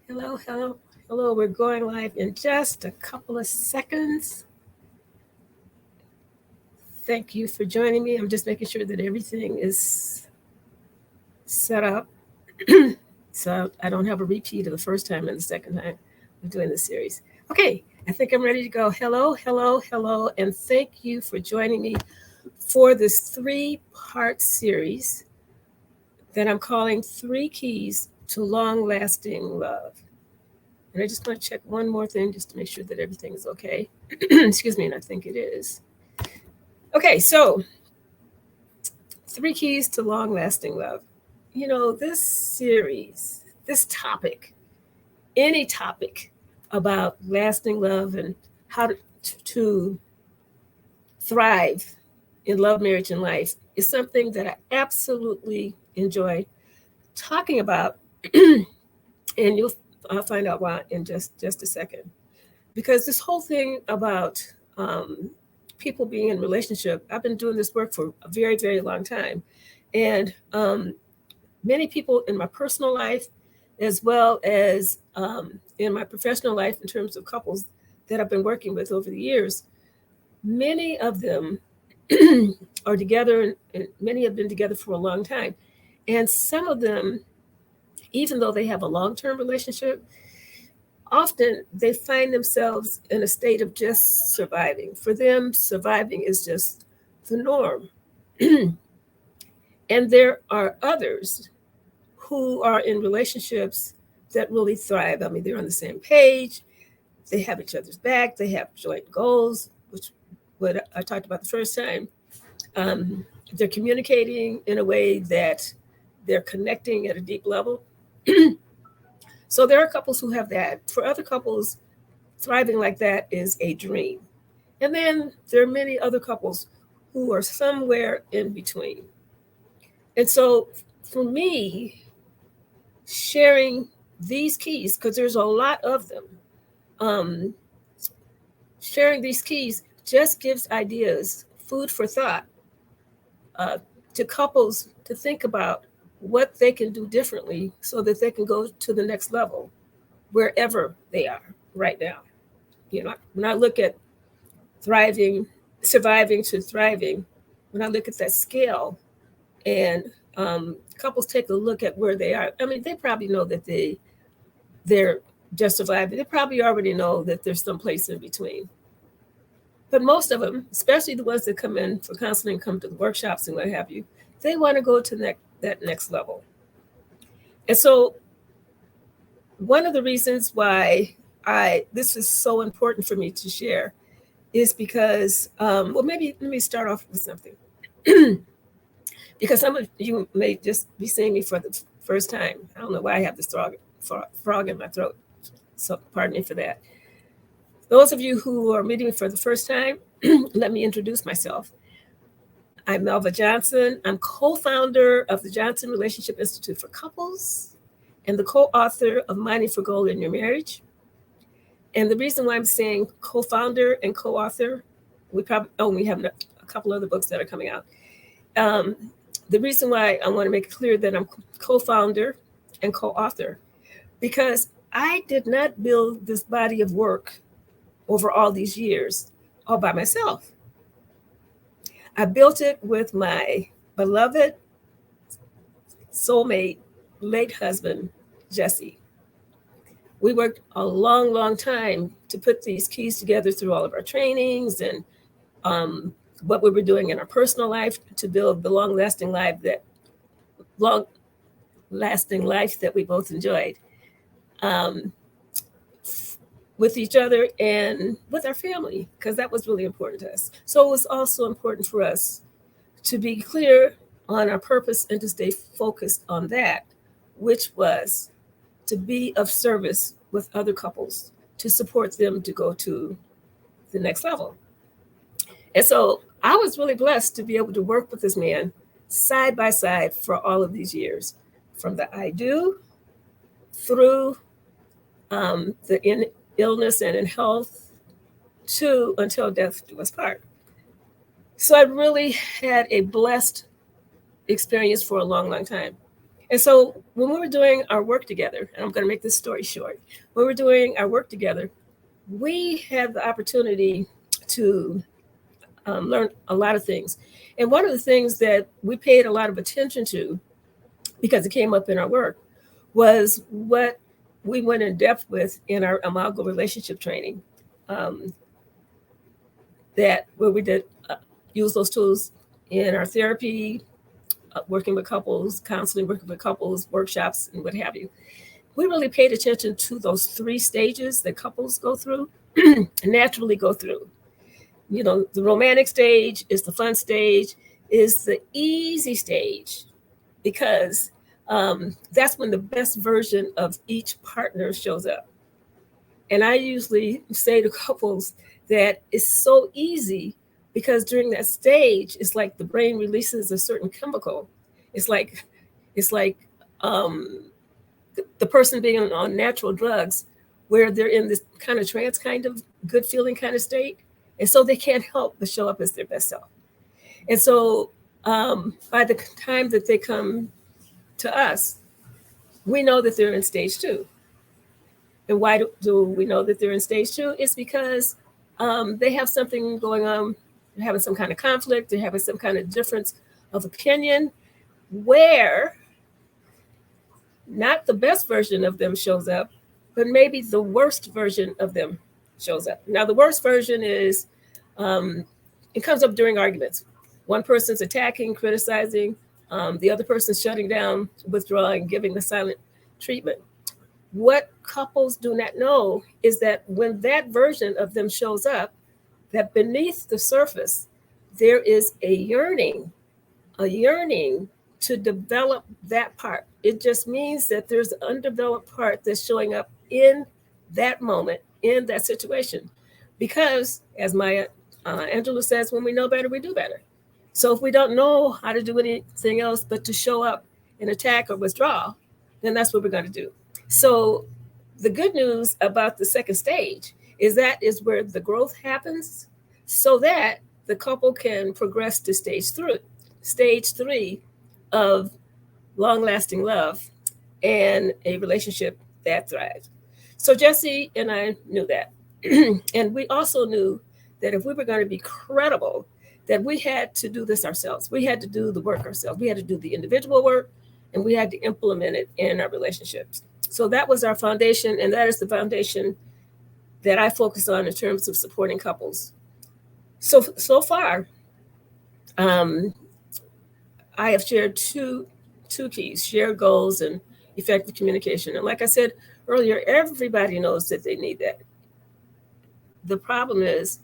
Hello, hello, hello. We're going live in just a couple of seconds. Thank you for joining me. I'm just making sure that everything is set up so I don't have a repeat of the first time and the second time of doing this series. Okay, I think I'm ready to go. Hello, hello, hello, and thank you for joining me for this three-part series that I'm calling Three Keys to Long-Lasting Love. And I just want to check one more thing just to make sure that everything is okay. Excuse me, and I think it is. Okay, so three keys to long lasting love. You know, this series, this topic, any topic about lasting love and how to thrive in love, marriage, and life is something that I absolutely enjoy talking about. And I'll find out why in just a second. Because this whole thing about people being in relationship, I've been doing this work for a very, very long time. And many people in my personal life, as well as in my professional life, in terms of couples that I've been working with over the years, many of them are together, and many have been together for a long time. And some of them, even though they have a long term relationship, often they find themselves in a state of just surviving. For them, surviving is just the norm. And there are others who are in relationships that really thrive. I mean, they're on the same page, they have each other's back, they have joint goals, which what I talked about the first time. Um, they're communicating in a way that they're connecting at a deep level. So there are couples who have that. For other couples, thriving like that is a dream. And then there are many other couples who are somewhere in between. And so for me, sharing these keys, because there's a lot of them, um, sharing these keys just gives ideas, food for thought uh, to couples to think about what they can do differently so that they can go to the next level wherever they are right now. You know, when I look at thriving, surviving to thriving, when I look at that scale and couples take a look at where they are, I mean, they probably know that they're just surviving. They probably already know that there's some place in between. But most of them, especially the ones that come in for counseling, come to the workshops and what have you, they want to go to that next level. And so one of the reasons why I this is so important for me to share is because well, maybe let me start off with something. Because some of you may just be seeing me for the first time. I don't know why I have this frog in my throat, so pardon me for that. Those of you who are meeting me for the first time, let me introduce myself. I'm Melva Johnson. I'm co-founder of the Johnson Relationship Institute for Couples and the co-author of Mining for Gold in Your Marriage. And the reason why I'm saying co-founder and co-author, we have a couple other books that are coming out. The reason why I want to make it clear that I'm co-founder and co-author, because I did not build this body of work over all these years all by myself. I built it with my beloved soulmate, late husband, Jesse. We worked a long, long time to put these keys together through all of our trainings and what we were doing in our personal life to build the long lasting life that we both enjoyed um, with each other and with our family, because that was really important to us. So it was also important for us to be clear on our purpose and to stay focused on that, which was to be of service with other couples to support them to go to the next level. And so I was really blessed to be able to work with this man side by side for all of these years, from the I do through the in illness and in health to until death do us part. So I really had a blessed experience for a long, long time. And so when we were doing our work together, and I'm going to make this story short, when we were doing our work together, we had the opportunity to learn a lot of things. And one of the things that we paid a lot of attention to, because it came up in our work, was what we went in depth with in our Imago relationship training. Um, that where we did use those tools in our therapy, working with couples, counseling, working with couples, workshops, and what have you. We really paid attention to those three stages that couples go through, naturally go through. You know, the romantic stage is the fun stage, is the easy stage, because that's when the best version of each partner shows up. And I usually say to couples that it's so easy because during that stage, it's like the brain releases a certain chemical. It's like it's like um, the person being on natural drugs, where they're in this kind of trance, kind of good feeling kind of state, and so they can't help but show up as their best self. And so by the time that they come to us, we know that they're in stage two. And why do we know that they're in stage two? It's because they have something going on. They're having some kind of conflict. They're having some kind of difference of opinion where not the best version of them shows up, but maybe the worst version of them shows up. Now, the worst version is um, it comes up during arguments. One person's attacking, criticizing, the other person's shutting down, withdrawing, giving the silent treatment. What couples do not know is that when that version of them shows up, that beneath the surface, there is a yearning to develop that part. It just means that there's an undeveloped part that's showing up in that moment, in that situation. Because, as Maya Angelou says, when we know better, we do better. So if we don't know how to do anything else but to show up and attack or withdraw, then that's what we're going to do. So the good news about the second stage is that is where the growth happens so that the couple can progress to stage three of long lasting love and a relationship that thrives. So Jesse and I knew that. And we also knew that if we were going to be credible, that we had to do this ourselves. We had to do the work ourselves. We had to do the individual work, and we had to implement it in our relationships. So that was our foundation, and that is the foundation that I focus on in terms of supporting couples. So far, um, I have shared two keys: shared goals and effective communication. And like I said earlier, everybody knows that they need that. The problem is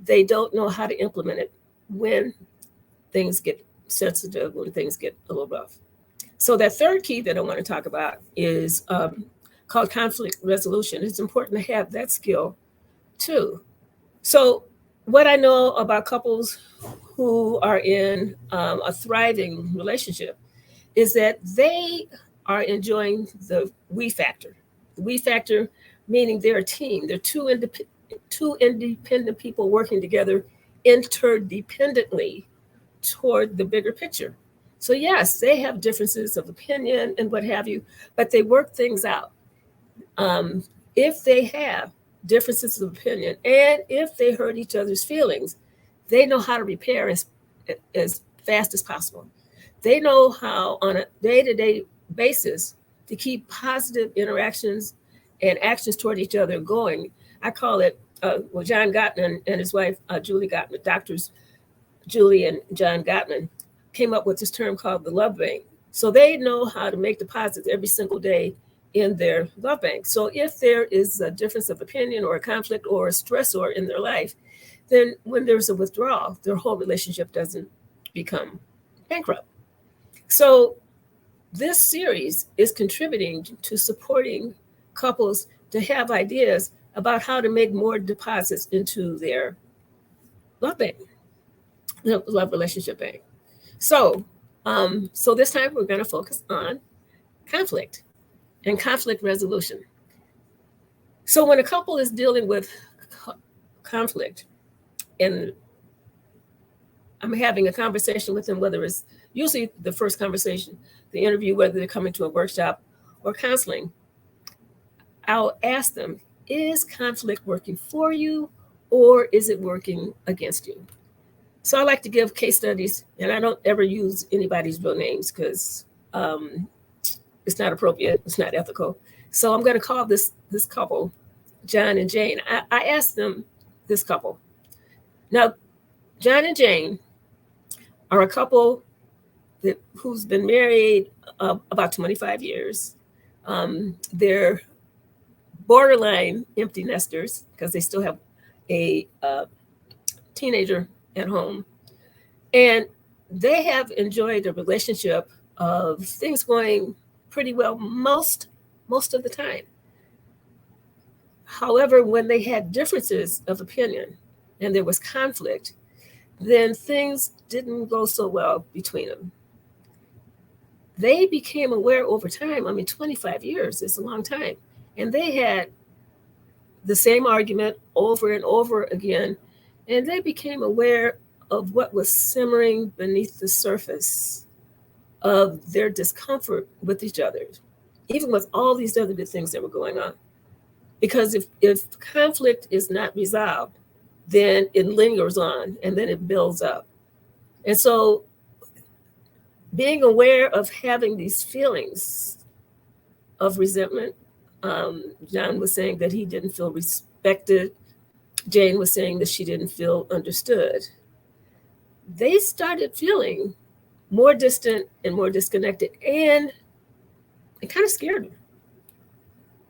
they don't know how to implement it when things get sensitive, when things get a little rough. So that third key that I want to talk about is called conflict resolution. It's important to have that skill too. So what I know about couples who are in a thriving relationship is that they are enjoying the we factor. The we factor meaning they're a team. They're two independent people working together interdependently toward the bigger picture. So, yes, they have differences of opinion and what have you, but they work things out. If they have differences of opinion and if they hurt each other's feelings, they know how to repair as fast as possible. They know how, on a day to day basis, to keep positive interactions and actions toward each other going. I call it, John Gottman and his wife, Julie Gottman, doctors Julie and John Gottman, came up with this term called the love bank. So they know how to make deposits every single day in their love bank. So if there is a difference of opinion or a conflict or a stressor in their life, then when there's a withdrawal, their whole relationship doesn't become bankrupt. So this series is contributing to supporting couples to have ideas about how to make more deposits into their love bank, the love relationship bank. So this time we're going to focus on conflict and conflict resolution. So when a couple is dealing with conflict, and I'm having a conversation with them, whether it's usually the first conversation, the interview, whether they're coming to a workshop or counseling, I'll ask them, is conflict working for you or is it working against you? So I like to give case studies, and I don't ever use anybody's real names because it's not appropriate, it's not ethical. So I'm going to call this couple John and Jane. I asked them, this couple. Now, John and Jane are a couple who's been married about 25 years. They're borderline empty nesters because they still have a teenager at home. And they have enjoyed a relationship of things going pretty well most of the time. However, when they had differences of opinion and there was conflict, then things didn't go so well between them. They became aware over time. I mean, 25 years is a long time. And they had the same argument over and over again. And they became aware of what was simmering beneath the surface of their discomfort with each other, even with all these other good things that were going on. Because if conflict is not resolved, then it lingers on and then it builds up. And so being aware of having these feelings of resentment, John was saying that he didn't feel respected. Jane was saying that she didn't feel understood. They started feeling more distant and more disconnected, and it kind of scared them.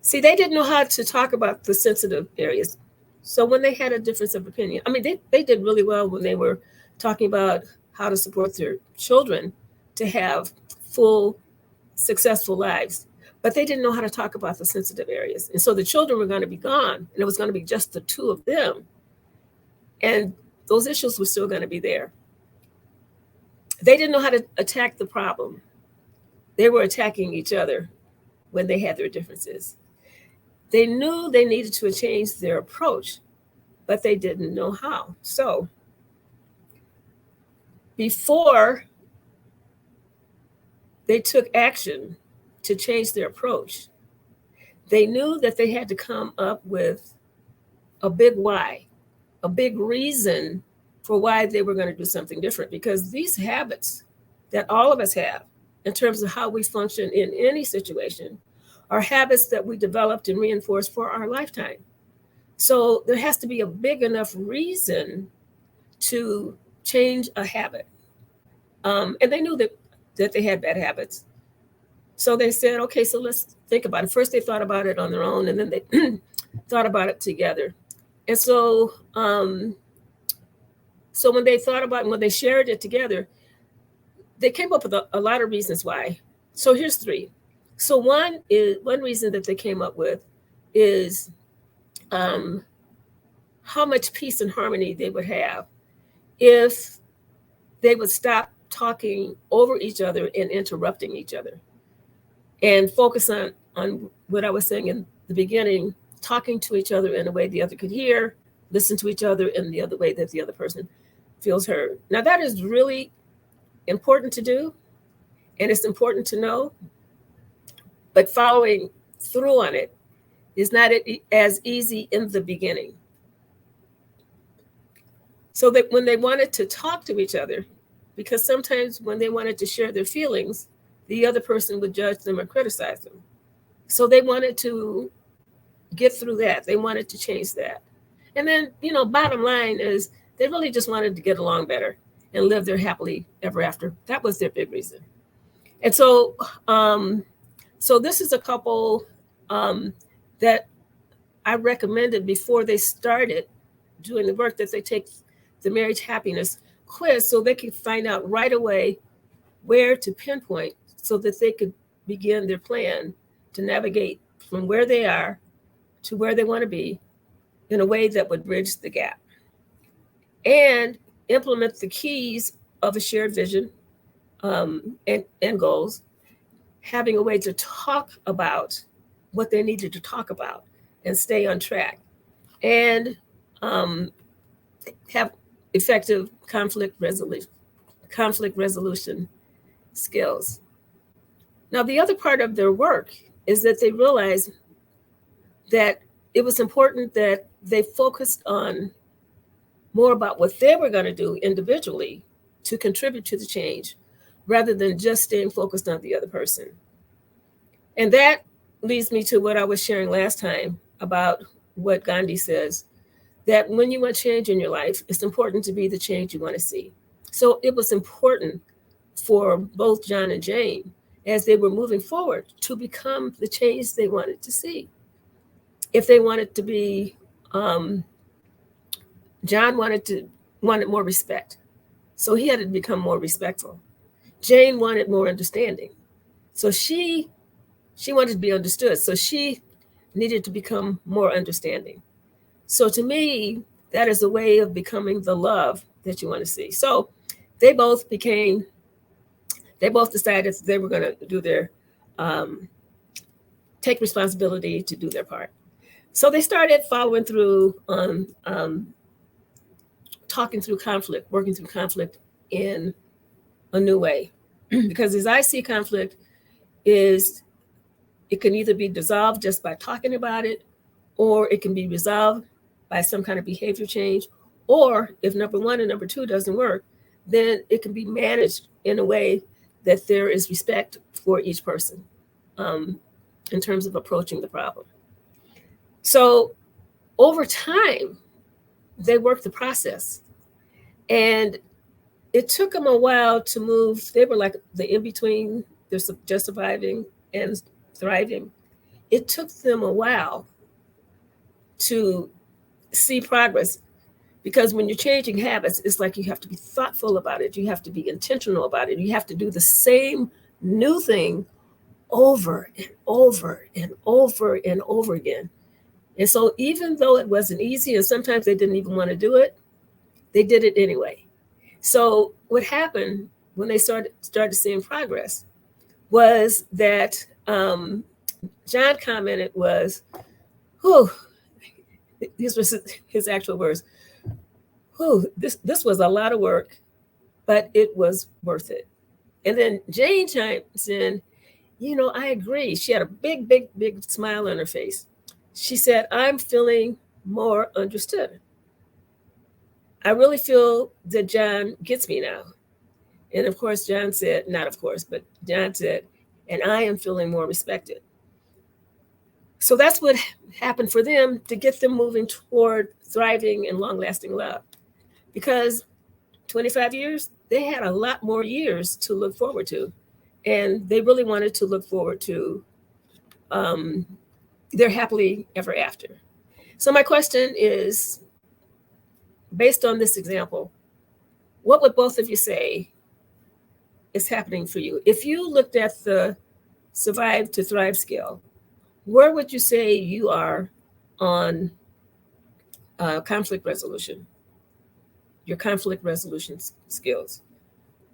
See, they didn't know how to talk about the sensitive areas. So when they had a difference of opinion, I mean, they did really well when they were talking about how to support their children to have full, successful lives. But they didn't know how to talk about the sensitive areas. And so the children were going to be gone, and it was going to be just the two of them. And those issues were still going to be there. They didn't know how to attack the problem. They were attacking each other when they had their differences. They knew they needed to change their approach, but they didn't know how. So before they took action to change their approach, they knew that they had to come up with a big why, a big reason for why they were going to do something different. Because these habits that all of us have in terms of how we function in any situation are habits that we developed and reinforced for our lifetime. So there has to be a big enough reason to change a habit. And they knew that they had bad habits. So they said, okay, so let's think about it. First, they thought about it on their own, and then they thought about it together. And so when they thought about it, when they shared it together, they came up with a lot of reasons why. So here's three. So one reason that they came up with is how much peace and harmony they would have if they would stop talking over each other and interrupting each other, and focus on what I was saying in the beginning, talking to each other in a way the other could hear, listen to each other in the other way that the other person feels heard. Now, that is really important to do, and it's important to know, but following through on it is not as easy in the beginning. So that when they wanted to talk to each other, because sometimes when they wanted to share their feelings, the other person would judge them or criticize them. So they wanted to get through that. They wanted to change that. And then, bottom line is they really just wanted to get along better and live their happily ever after. That was their big reason. And so, so this is a couple that I recommended before they started doing the work that they take the marriage happiness quiz so they could find out right away where to pinpoint so that they could begin their plan to navigate from where they are to where they want to be in a way that would bridge the gap and implement the keys of a shared vision and goals, having a way to talk about what they needed to talk about and stay on track, and have effective conflict resolution skills. Now, the other part of their work is that they realized that it was important that they focused on more about what they were going to do individually to contribute to the change rather than just staying focused on the other person. And that leads me to what I was sharing last time about what Gandhi says, that when you want change in your life, it's important to be the change you want to see. So it was important for both John and Jane, as they were moving forward, to become the change they wanted to see. If they wanted to be, John wanted more respect, so he had to become more respectful. Jane wanted more understanding, so she wanted to be understood, so she needed to become more understanding. So to me, that is a way of becoming the love that you want to see. So they both decided they were going to do their, take responsibility to do their part. So they started following through on talking through conflict, working through conflict in a new way. Because as I see conflict, it can either be dissolved just by talking about it, or it can be resolved by some kind of behavior change. Or if number one and number two doesn't work, then it can be managed in a way that there is respect for each person in terms of approaching the problem. So over time, they worked the process. And it took them a while to move. They were like the in-between, they're just surviving and thriving. It took them a while to see progress, because when you're changing habits, it's like you have to be thoughtful about it. You have to be intentional about it. You have to do the same new thing over and over and over and over again. And so even though it wasn't easy, and sometimes they didn't even want to do it, they did it anyway. So what happened when they started seeing progress was that John commented was, "Whew," these were his actual words, "Whew, this was a lot of work, but it was worth it." And then Jane chimes in, "I agree." She had a big, big, big smile on her face. She said, "I'm feeling more understood. I really feel that John gets me now." And of course, John said, not of course, but John said, "And I am feeling more respected." So that's what happened for them to get them moving toward thriving and long-lasting love. Because 25 years, they had a lot more years to look forward to. And they really wanted to look forward to their happily ever after. So my question is, based on this example, what would both of you say is happening for you? If you looked at the survive to thrive scale, where would you say you are on conflict resolution, your conflict resolution skills?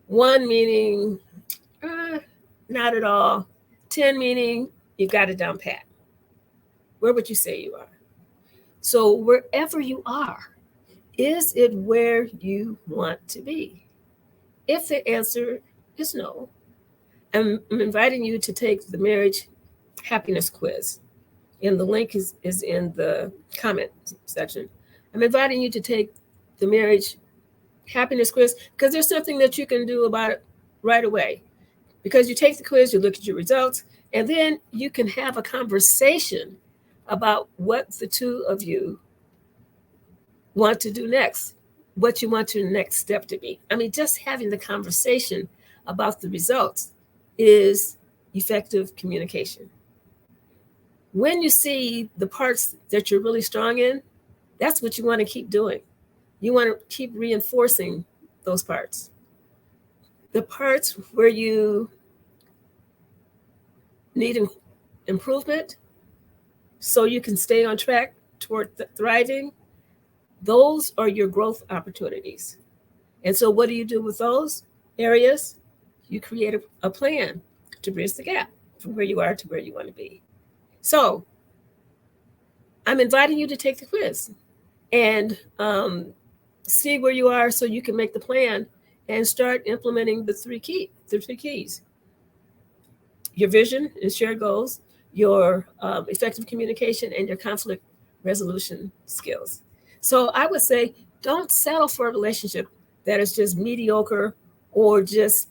1 meaning not at all. 10 meaning you've got it down pat. Where would you say you are? So wherever you are, is it where you want to be? If the answer is no, I'm inviting you to take the marriage happiness quiz. And the link is in the comment section. I'm inviting you to take the marriage happiness quiz, because there's something that you can do about it right away. Because you take the quiz, you look at your results, and then you can have a conversation about what the two of you want to do next, what you want your next step to be. I mean, just having the conversation about the results is effective communication. When you see the parts that you're really strong in, that's what you want to keep doing. You want to keep reinforcing those parts. The parts where you need improvement so you can stay on track toward thriving, those are your growth opportunities. And so what do you do with those areas? You create a plan to bridge the gap from where you are to where you want to be. So I'm inviting you to take the quiz and see where you are so you can make the plan and start implementing the three keys: your vision and shared goals, your effective communication, and your conflict resolution skills. So I would say, don't settle for a relationship that is just mediocre or just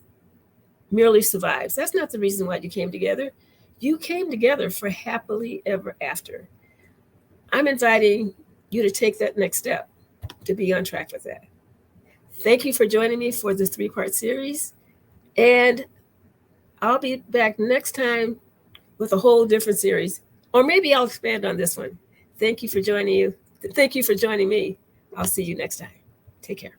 merely survives. That's not the reason why you came together. You came together for happily ever after. I'm inviting you to take that next step to be on track with that. Thank you for joining me for this 3-part series. And I'll be back next time with a whole different series. Or maybe I'll expand on this one. Thank you for joining me. I'll see you next time. Take care.